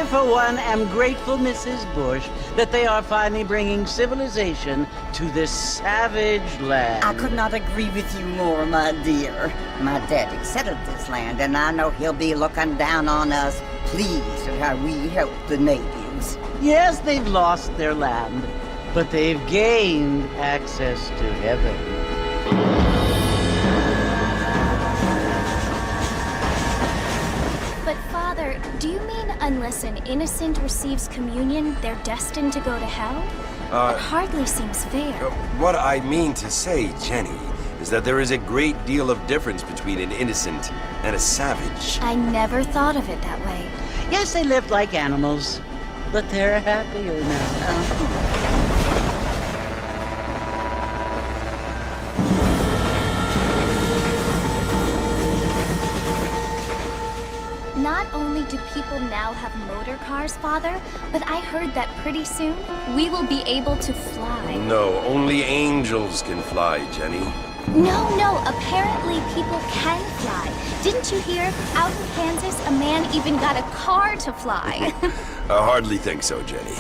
I, for one, am grateful, Mrs. Bush, that they are finally bringing civilization to this savage land. I could not agree with you more, my dear. My daddy settled this land, and I know he'll be looking down on us, pleased at how we help the natives. Yes, they've lost their land, but they've gained access to heaven. But Father, do you mean unless an innocent receives communion, they're destined to go to hell? That hardly seems fair. What I mean to say, Jenny, is that there is a great deal of difference between an innocent and a savage. I never thought of it that way. Yes, they lived like animals, but they're happier now. Not only do people now have motor cars, Father, but I heard that pretty soon we will be able to fly. No, only angels can fly, Jenny. No, apparently people can fly. Didn't you hear? Out in Kansas, a man even got a car to fly. I hardly think so, Jenny.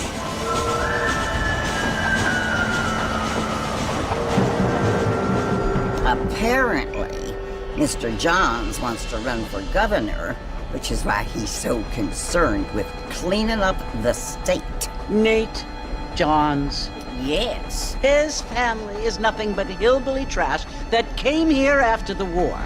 Apparently, Mr. Johns wants to run for governor, which is why he's so concerned with cleaning up the state. Nate Johns. Yes. His family is nothing but hillbilly trash that came here after the war.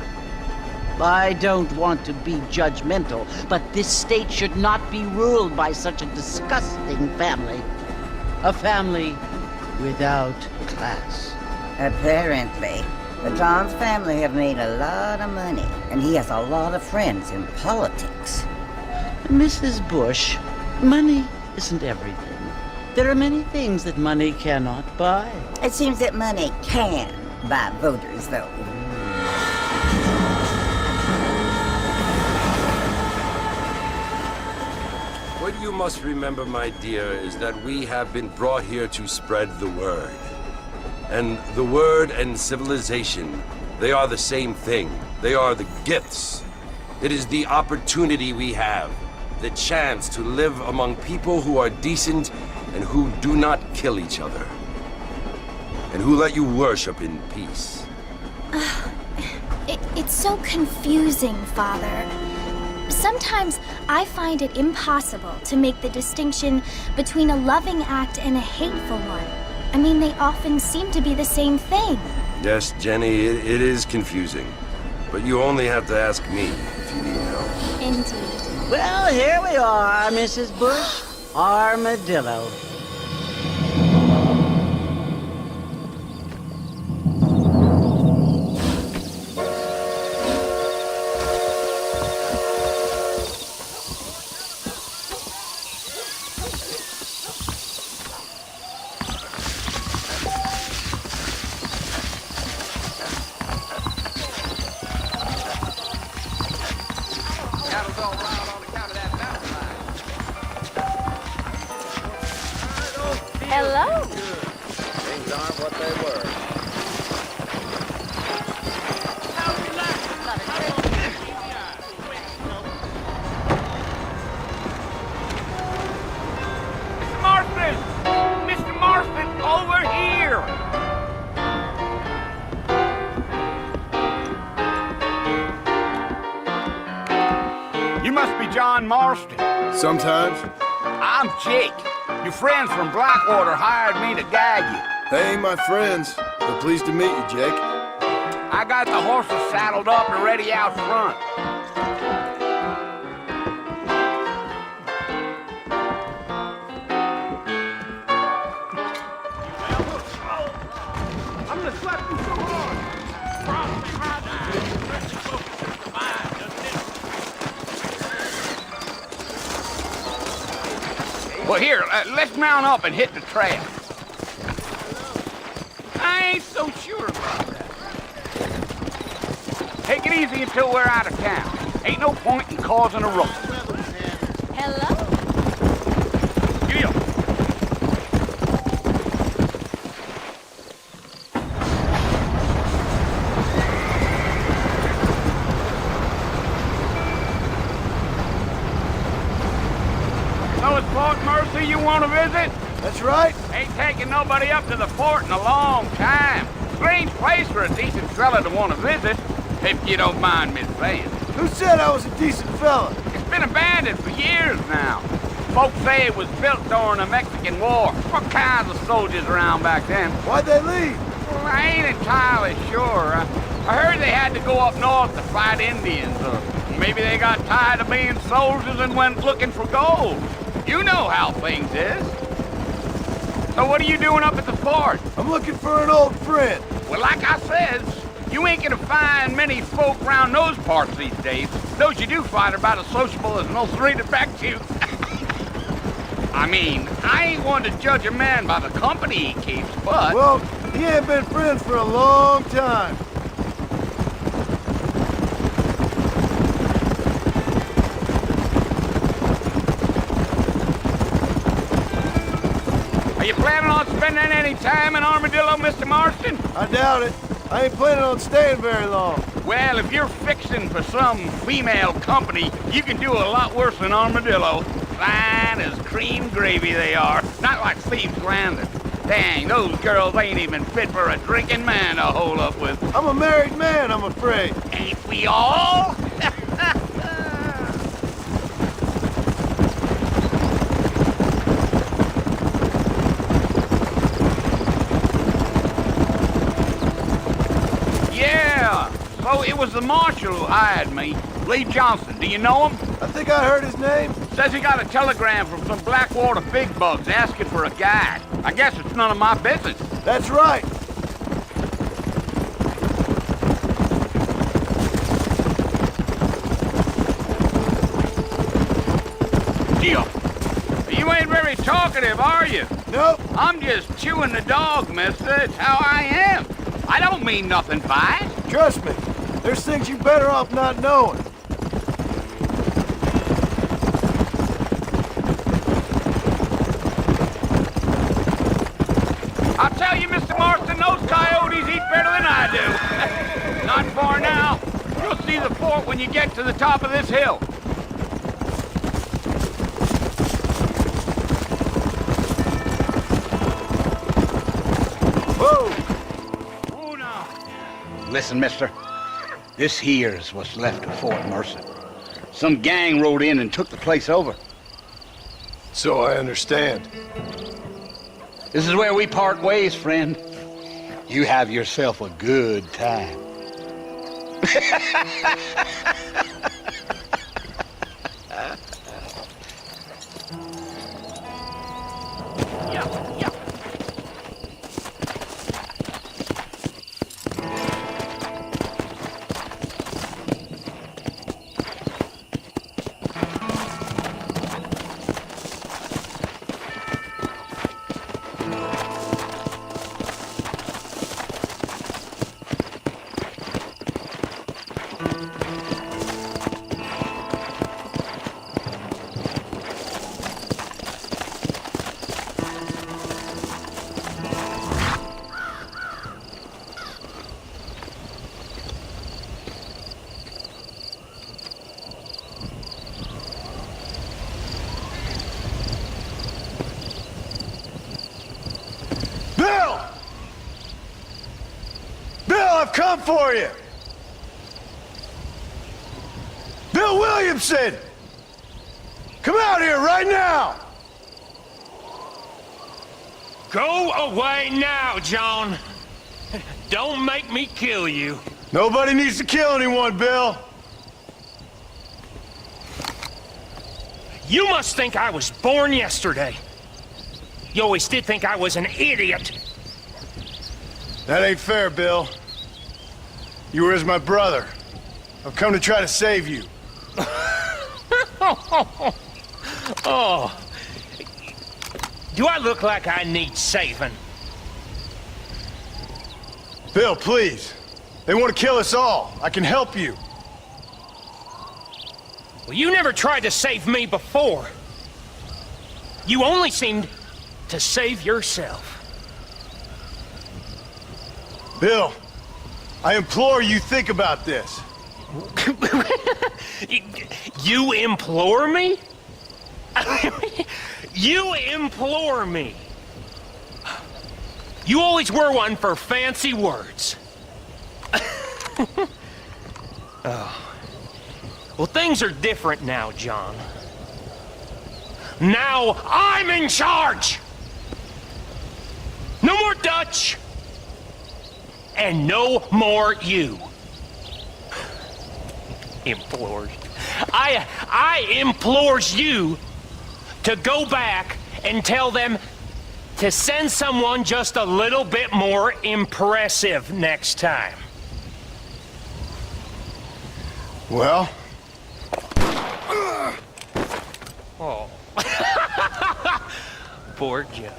I don't want to be judgmental, but this state should not be ruled by such a disgusting family. A family without class. Apparently, the Johns family have made a lot of money, and he has a lot of friends in politics. Mrs. Bush, money isn't everything. There are many things that money cannot buy. It seems that money can buy voters, though. What you must remember, my dear, is that we have been brought here to spread the word. And the word and civilization, they are the same thing. They are the gifts. It is the opportunity we have, the chance to live among people who are decent and who do not kill each other, and who let you worship in peace. It's so confusing, Father. Sometimes I find it impossible to make the distinction between a loving act and a hateful one. I mean, they often seem to be the same thing. Yes, Jenny, it is confusing. But you only have to ask me if you need help. Indeed. Well, here we are, Mrs. Bush. Armadillo. Hello. Things aren't what they were. Mr. Marston! Mr. Marston, over here! You must be John Marston. Sometimes. I'm Jake. Your friends from Blackwater hired me to guide you. They ain't my friends, but pleased to meet you, Jake. I got the horses saddled up and ready out front. I'm gonna slap you so hard. Well, here, let's mount up and hit the trail. I ain't so sure about that. Take it easy until we're out of town. Ain't no point in causing a ruckus. Hello? Yeah. it's Fort Mercy you want to visit? That's right. Ain't taking nobody up to the fort in a long time. Strange place for a decent fella to want to visit, if you don't mind me saying. Who said I was a decent fella? It's been abandoned for years now. Folks say it was built during the Mexican War. What kinds of soldiers around back then? Why'd they leave? Well, I ain't entirely sure. I heard they had to go up north to fight Indians, or maybe they got tired of being soldiers and went looking for gold. You know how things is. So what are you doing up at the fort? I'm looking for an old friend. Well, like I says, you ain't gonna find many folk round those parts these days. Those you do find are about as sociable as an old street at back to you. I mean, I ain't one to judge a man by the company he keeps, but... Well, he ain't been friends for a long time. Are you planning on spending any time in Armadillo, Mr. Marston? I doubt it. I ain't planning on staying very long. Well, if you're fixing for some female company, you can do a lot worse than Armadillo. Fine as cream gravy they are, not like Thieves' Landing. Dang, those girls ain't even fit for a drinking man to hole up with. I'm a married man, I'm afraid. Ain't we all? Yeah, so it was the marshal who hired me. Lee Johnson, do you know him? I think I heard his name. Says he got a telegram from some Blackwater big bugs asking for a guide. I guess it's none of my business. That's right. You ain't very talkative, are you? Nope. I'm just chewing the dog, mister. It's how I am. I don't mean nothing by it. Trust me. There's things you better off not knowing. I'll tell you, Mr. Marston, those coyotes eat better than I do. Not far now. You'll see the fort when you get to the top of this hill. Whoa! Oh, no. Listen, mister. This here's what's left of Fort Mercy. Some gang rode in and took the place over. So I understand. This is where we part ways, friend. You have yourself a good time. Bill! Bill, I've come for you! Bill Williamson! Come out here right now! Go away now, John. Don't make me kill you. Nobody needs to kill anyone, Bill. You must think I was born yesterday. You always did think I was an idiot. That ain't fair, Bill. You were as my brother. I've come to try to save you. Oh. Do I look like I need saving? Bill, please. They want to kill us all. I can help you. Well, you never tried to save me before. You only seemed to save yourself. Bill, I implore you think about this. You implore me? You implore me. You always were one for fancy words. Oh. Well, things are different now, John. Now I'm in charge! No more Dutch! And no more you. Implores. I implores you to go back and tell them to send someone just a little bit more impressive next time. Well? Oh. Poor John.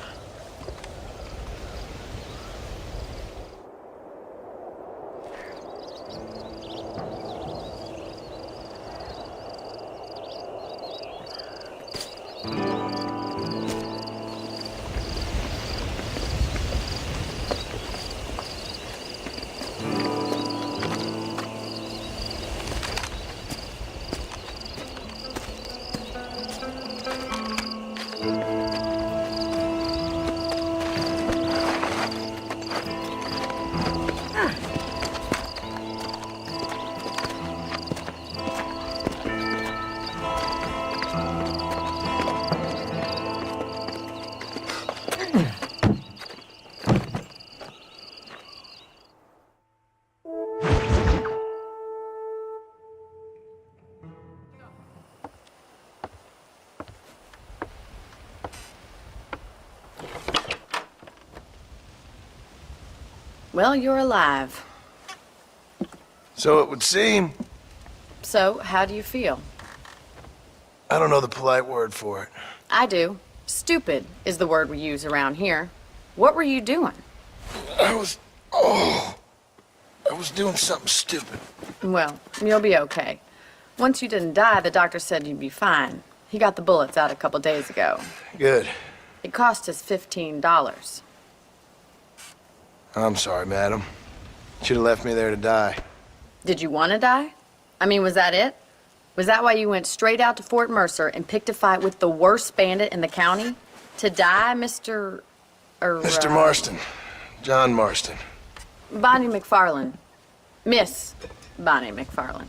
Well, you're alive. So it would seem. So, how do you feel? I don't know the polite word for it. I do. Stupid is the word we use around here. What were you doing? I was doing something stupid. Well, you'll be okay. Once you didn't die, the doctor said you'd be fine. He got the bullets out a couple days ago. Good. It cost us $15. I'm sorry, madam. Should have left me there to die. Did you want to die? I mean, was that it? Was that why you went straight out to Fort Mercer and picked a fight with the worst bandit in the county? To die, Mr. Mr. Marston. John Marston. Bonnie McFarland. Miss Bonnie McFarland.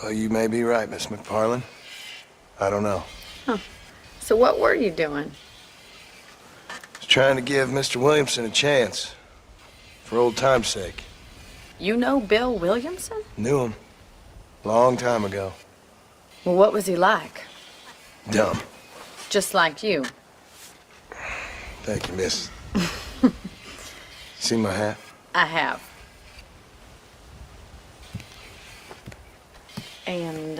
Well, you may be right, Miss McFarland. I don't know. So what were you doing? I was trying to give Mr. Williamson a chance. For old time's sake. You know Bill Williamson? Knew him. Long time ago. Well, what was he like? Dumb. Just like you. Thank you, miss. See my hat? I have. And,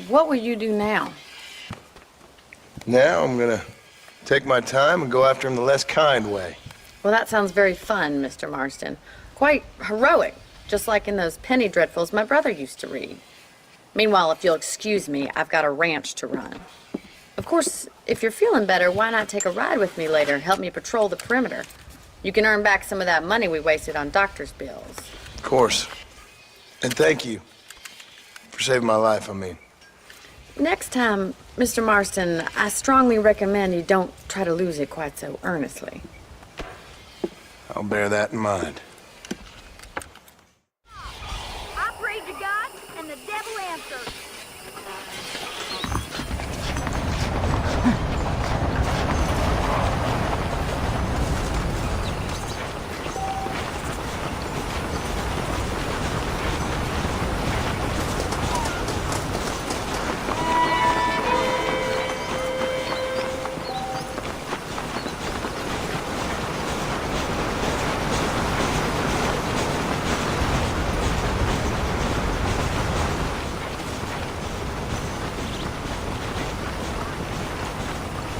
what will you do now? Now I'm gonna take my time and go after him the less kind way. Well, that sounds very fun, Mr. Marston. Quite heroic, just like in those penny dreadfuls my brother used to read. Meanwhile, if you'll excuse me, I've got a ranch to run. Of course, if you're feeling better, why not take a ride with me later and help me patrol the perimeter? You can earn back some of that money we wasted on doctor's bills. Of course. And thank you. For saving my life, I mean. Next time, Mr. Marston, I strongly recommend you don't try to lose it quite so earnestly. I'll bear that in mind. I prayed to God, and the devil answered.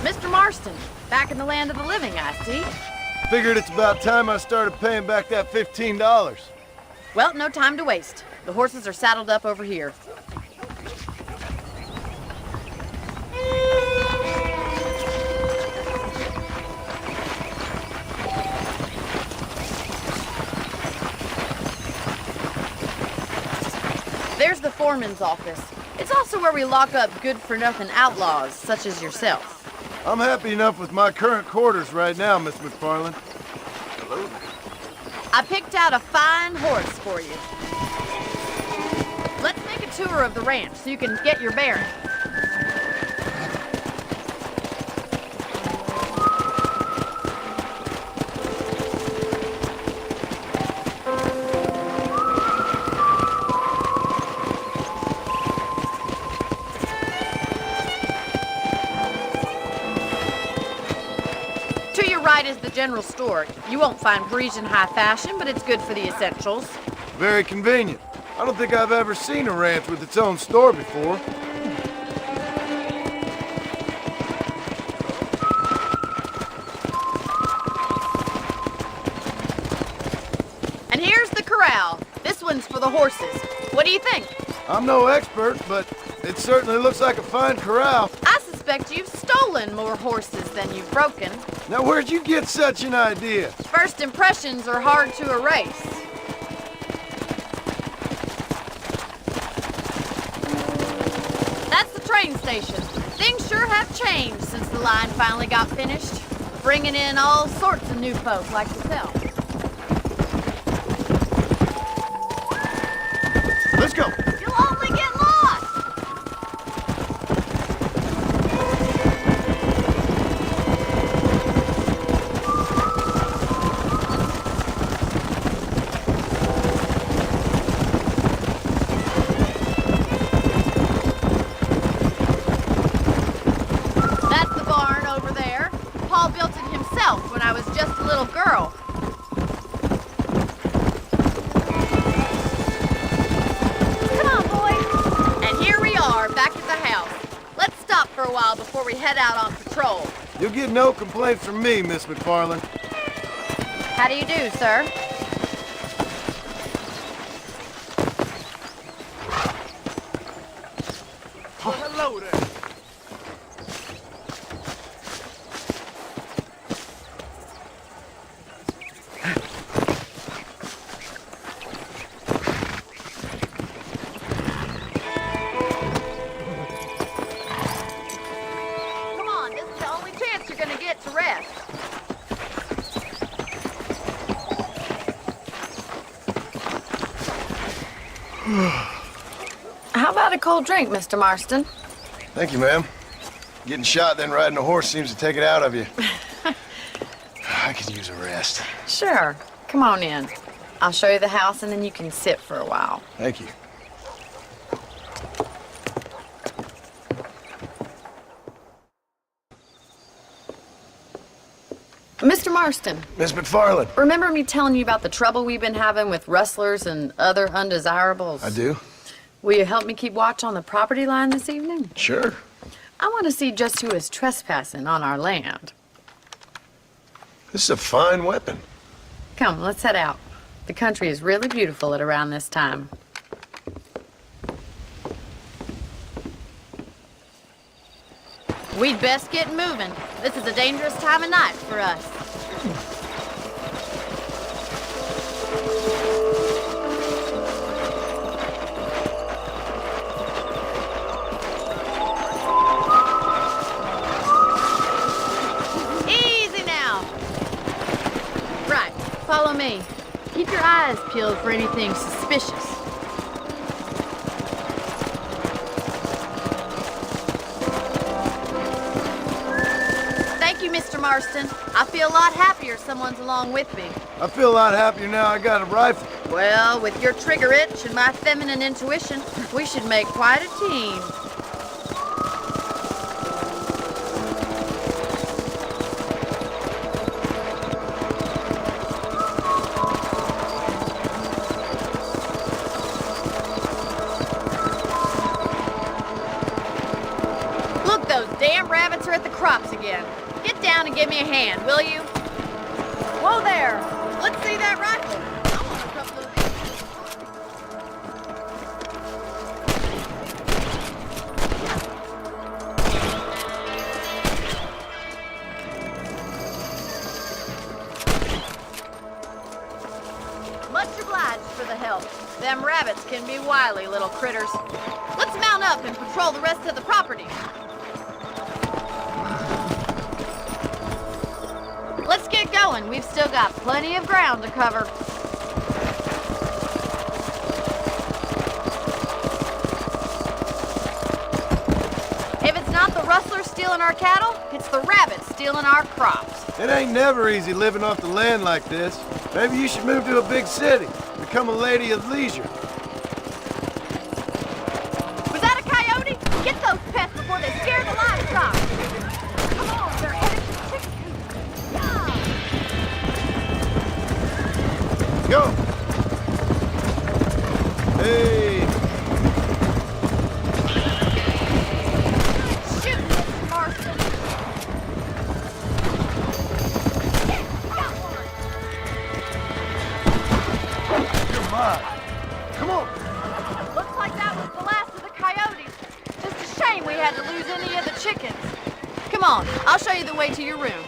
Mr. Marston, back in the land of the living, I see. Figured it's about time I started paying back that $15. Well, no time to waste. The horses are saddled up over here. There's the foreman's office. It's also where we lock up good-for-nothing outlaws, such as yourself. I'm happy enough with my current quarters right now, Miss McFarland. I picked out a fine horse for you. Let's make a tour of the ranch so you can get your bearings. To your right is the general store. You won't find Parisian high fashion, but it's good for the essentials. Very convenient. I don't think I've ever seen a ranch with its own store before. And here's the corral. This one's for the horses. What do you think? I'm no expert, but it certainly looks like a fine corral. I suspect you've stolen more horses than you've broken. Now, where'd you get such an idea? First impressions are hard to erase. That's the train station. Things sure have changed since the line finally got finished, bringing in all sorts of new folk like yourself. Let's go. You'll only get lost! That's the barn over there. Paul built it himself when I was just a little girl. Come on, boys. And here we are, back at the house. Let's stop for a while before we head out on patrol. You'll get no complaints from me, Miss McFarland. How do you do, sir? Oh, hello there. Come on, this is the only chance you're gonna get to rest. How about a cold drink, Mr. Marston? Thank you, ma'am. Getting shot then riding a horse seems to take it out of you. I could use a rest. Sure. Come on in. I'll show you the house and then you can sit for a while. Thank you. Mr. Marston, Miss McFarland. remember me telling you about the trouble we've been having with rustlers and other undesirables? I do? Will you help me keep watch on the property line this evening? Sure. I want to see just who is trespassing on our land. This is a fine weapon. Come, let's head out. The country is really beautiful at around this time. We'd best get moving. This is a dangerous time of night for us. Easy now. Right, follow me. Keep your eyes peeled for anything suspicious. Thank you, Mr. Marston. I feel a lot happier someone's along with me. I feel a lot happier now I got a rifle. Well, with your trigger itch and my feminine intuition, we should make quite a team. Look, those damn rabbits are at the crops again. Get down and give me a hand, will you? Whoa there! Let's see that rifle. I want a couple of these. Much obliged for the help. Them rabbits can be wily little critters. Let's mount up. up and patrol the rest of the property. Let's get going. We've still got plenty of ground to cover. If it's not the rustlers stealing our cattle, it's the rabbits stealing our crops. It ain't never easy living off the land like this. Maybe you should move to a big city. Become a lady of leisure. Was that a coyote? Get those pests before they scare the livestock. Come on, they're headed to the chicken coop. Go! Hey! Shoot, Mr. Marston. Got one. Come on! Come on! Looks like that was the last of the coyotes. Just a shame we had to lose any of the chickens. Come on, I'll show you the way to your room.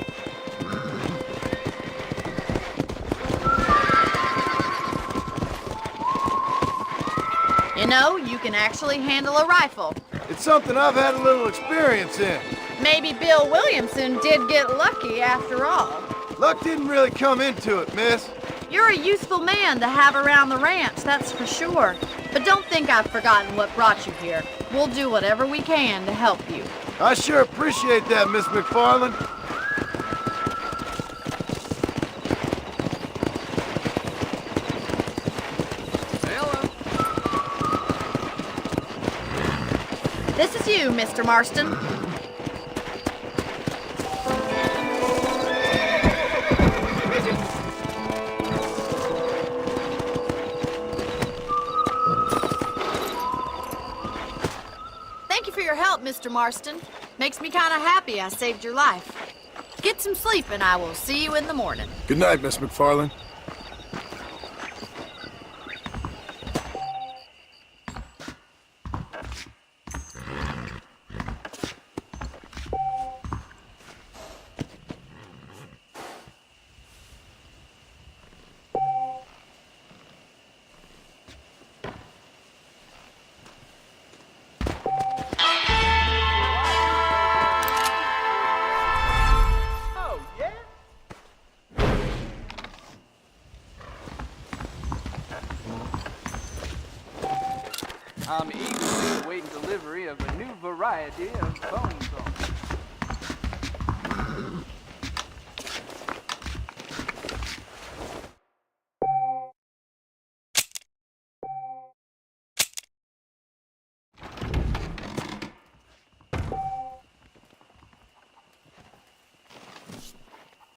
You know, you can actually handle a rifle. It's something I've had a little experience in. Maybe Bill Williamson did get lucky after all. Luck didn't really come into it, miss. You're a useful man to have around the ranch, that's for sure. But don't think I've forgotten what brought you here. We'll do whatever we can to help you. I sure appreciate that, Miss McFarland. This is you, Mr. Marston. Thank you for your help, Mr. Marston. Makes me kind of happy I saved your life. Get some sleep and I will see you in the morning. Good night, Miss McFarland. I'm eagerly awaiting delivery of a new variety of bone sauce.